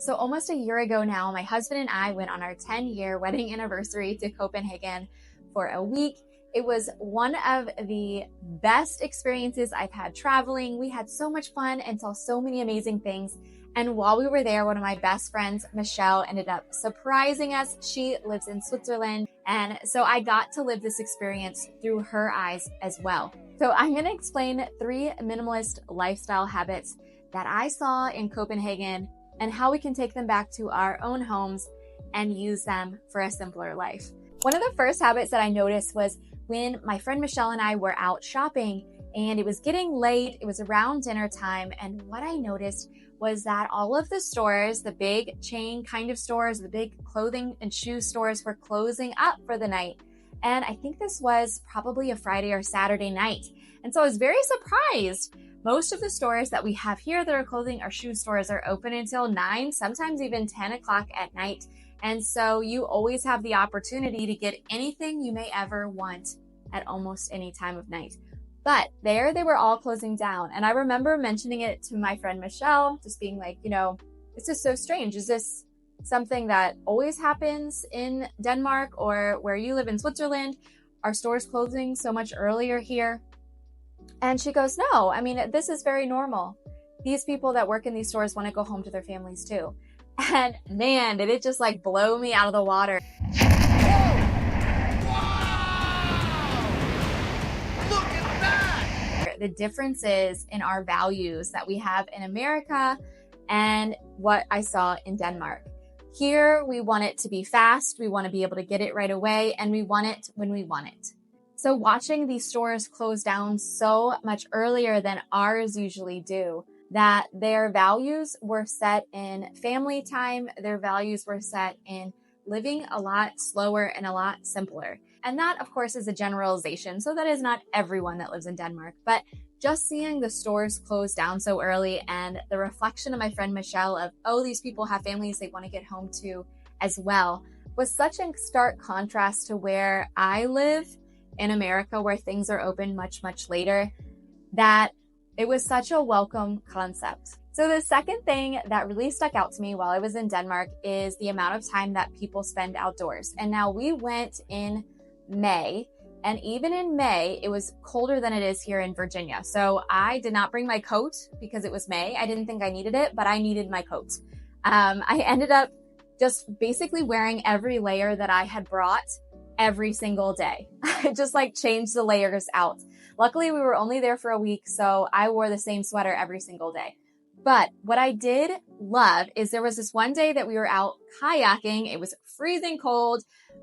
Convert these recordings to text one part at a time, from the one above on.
So almost a year ago now, my husband and I went on our 10-year wedding anniversary to Copenhagen for a week. It was one of the best experiences I've had traveling. We had so much fun and saw so many amazing things. And while we were there, one of my best friends, Michelle, ended up surprising us. She lives in Switzerland. And so I got to live this experience through her eyes as well. So I'm going to explain 3 minimalist lifestyle habits that I saw in Copenhagen and how we can take them back to our own homes and use them for a simpler life. One of the first habits that I noticed was when my friend Michelle and I were out shopping and it was getting late, it was around dinner time, and what I noticed was that all of the stores, the big chain kind of stores, the big clothing and shoe stores were closing up for the night. And I think this was probably a Friday or Saturday night. And so I was very surprised. Most of the stores that we have here that are clothing or shoe stores are open until 9, sometimes even 10 o'clock at night. And so you always have the opportunity to get anything you may ever want at almost any time of night. But there they were all closing down. And I remember mentioning it to my friend Michelle, just being like, it's just so strange. Is this something that always happens in Denmark or where you live in Switzerland? Are stores closing so much earlier here? And she goes, no, I mean, this is very normal. These people that work in these stores want to go home to their families too. And man, did it just like blow me out of the water. The differences in our values that we have in America and what I saw in Denmark. Here, we want it to be fast, we want to be able to get it right away, and we want it when we want it. So watching these stores close down so much earlier than ours usually do, that their values were set in family time, their values were set in living a lot slower and a lot simpler. And that, of course, is a generalization. So that is not everyone that lives in Denmark, but just seeing the stores close down so early and the reflection of my friend Michelle of, oh, these people have families they want to get home to as well, was such a stark contrast to where I live in America, where things are open much, much later, that it was such a welcome concept. So the second thing that really stuck out to me while I was in Denmark is the amount of time that people spend outdoors. And now we went in May, and even in May, it was colder than it is here in Virginia. So I did not bring my coat because it was May. I didn't think I needed it, but I needed my coat. I ended up just basically wearing every layer that I had brought every single day. I just changed the layers out. Luckily, we were only there for a week, so I wore the same sweater every single day. But what I did love is there was this one day that we were out kayaking. It was freezing cold,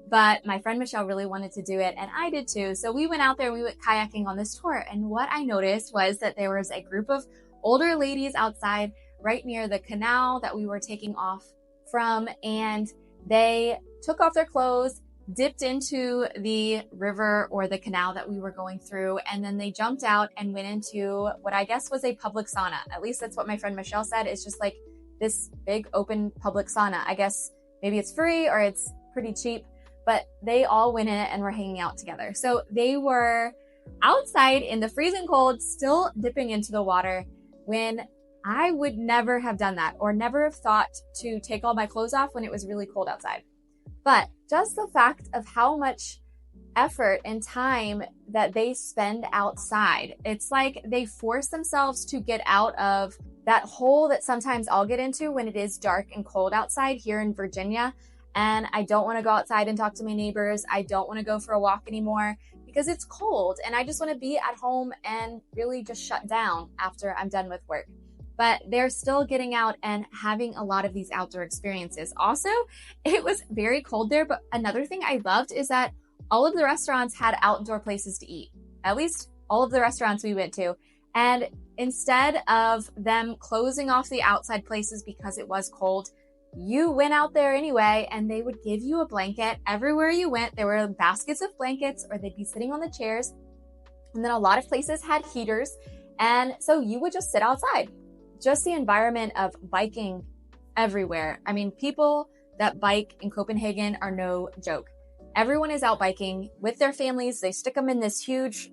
but my friend Michelle really wanted to do it, and I did too. So we went out there and we went kayaking on this tour. And what I noticed was that there was a group of older ladies outside right near the canal that we were taking off from, and they took off their clothes, dipped into the river or the canal that we were going through, and then they jumped out and went into what I guess was a public sauna. At least that's what my friend Michelle said. It's just like this big open public sauna. I guess maybe it's free or it's pretty cheap, but they all went in it and were hanging out together. So they were outside in the freezing cold, still dipping into the water, when I would never have done that or never have thought to take all my clothes off when it was really cold outside. But just the fact of how much effort and time that they spend outside, it's like they force themselves to get out of that hole that sometimes I'll get into when it is dark and cold outside here in Virginia. And I don't want to go outside and talk to my neighbors. I don't want to go for a walk anymore because it's cold. And I just want to be at home and really just shut down after I'm done with work. But they're still getting out and having a lot of these outdoor experiences. Also, it was very cold there, but another thing I loved is that all of the restaurants had outdoor places to eat. At least all of the restaurants we went to. And instead of them closing off the outside places because it was cold, you went out there anyway, and they would give you a blanket. Everywhere you went, there were baskets of blankets, or they'd be sitting on the chairs. And then a lot of places had heaters. And so you would just sit outside. Just the environment of biking everywhere. I mean, people that bike in Copenhagen are no joke. Everyone is out biking with their families. They stick them in this huge,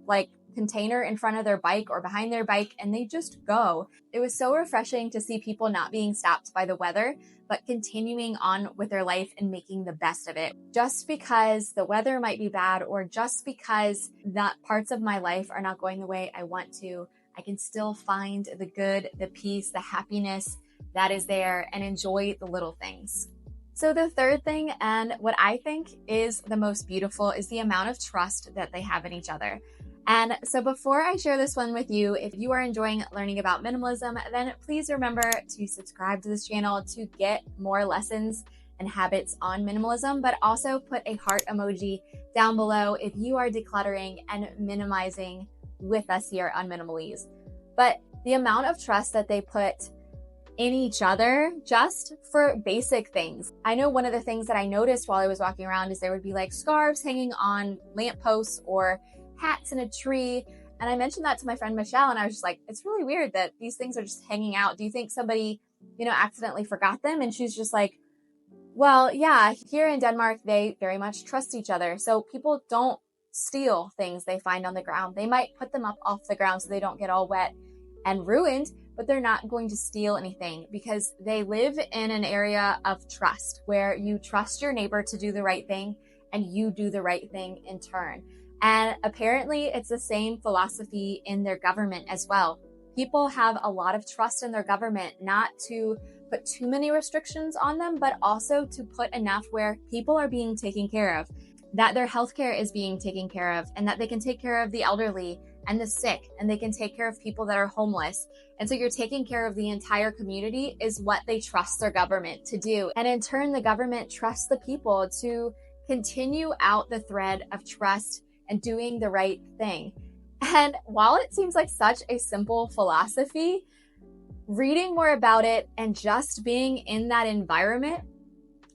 container in front of their bike or behind their bike and they just go. It was so refreshing to see people not being stopped by the weather, but continuing on with their life and making the best of it. Just because the weather might be bad or just because that parts of my life are not going the way I want to, I can still find the good, the peace, the happiness that is there and enjoy the little things. So the third thing, and what I think is the most beautiful, is the amount of trust that they have in each other. And so before I share this one with you, if you are enjoying learning about minimalism, then please remember to subscribe to this channel to get more lessons and habits on minimalism, but also put a heart emoji down below if you are decluttering and minimizing with us here on Minimalist. But the amount of trust that they put in each other just for basic things. I know one of the things that I noticed while I was walking around is there would be like scarves hanging on lampposts or hats in a tree. And I mentioned that to my friend Michelle, and I was just like, it's really weird that these things are just hanging out. Do you think somebody, accidentally forgot them? And she's just like, well, yeah, here in Denmark, they very much trust each other. So people don't steal things they find on the ground. They might put them up off the ground so they don't get all wet and ruined, but they're not going to steal anything because they live in an area of trust where you trust your neighbor to do the right thing and you do the right thing in turn. And apparently it's the same philosophy in their government as well. People have a lot of trust in their government, not to put too many restrictions on them, but also to put enough where people are being taken care of, that their healthcare is being taken care of, and that they can take care of the elderly and the sick, and they can take care of people that are homeless. And so you're taking care of the entire community is what they trust their government to do. And in turn, the government trusts the people to continue out the thread of trust and doing the right thing. And while it seems like such a simple philosophy, reading more about it and just being in that environment,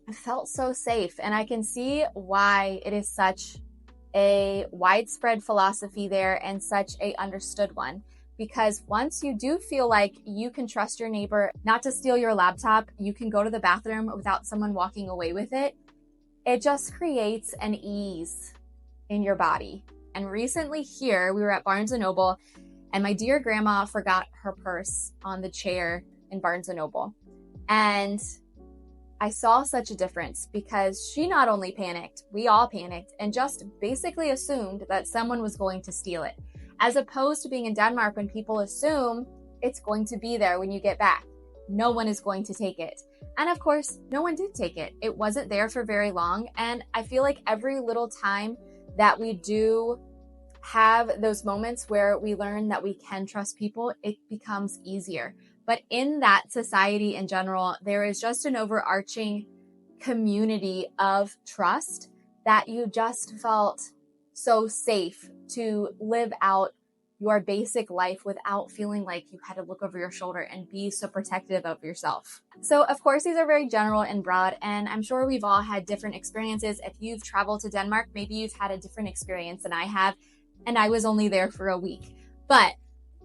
I felt so safe. And I can see why it is such a widespread philosophy there and such a understood one. Because once you do feel like you can trust your neighbor not to steal your laptop, you can go to the bathroom without someone walking away with it, it just creates an ease in your body. And recently here, we were at Barnes & Noble and my dear grandma forgot her purse on the chair in Barnes & Noble. And I saw such a difference because she not only panicked, we all panicked and just basically assumed that someone was going to steal it. As opposed to being in Denmark when people assume it's going to be there when you get back. No one is going to take it. And of course, no one did take it. It wasn't there for very long. And I feel like every little time that we do have those moments where we learn that we can trust people, it becomes easier. But in that society in general, there is just an overarching community of trust that you just felt so safe to live out your basic life without feeling like you had to look over your shoulder and be so protective of yourself. So of course, these are very general and broad, and I'm sure we've all had different experiences. If you've traveled to Denmark, maybe you've had a different experience than I have, and I was only there for a week. But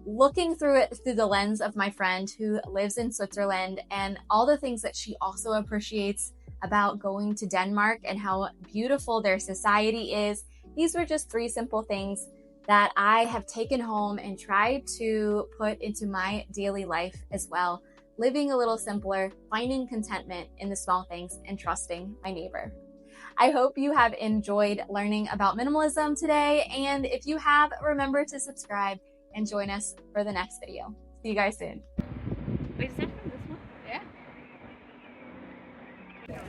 looking through it through the lens of my friend who lives in Switzerland and all the things that she also appreciates about going to Denmark and how beautiful their society is, these were just 3 simple things that I have taken home and tried to put into my daily life as well. Living a little simpler, finding contentment in the small things, and trusting my neighbor. I hope you have enjoyed learning about minimalism today. And if you have, remember to subscribe and join us for the next video. See you guys soon. Wait, is that from this one? Yeah. Yeah.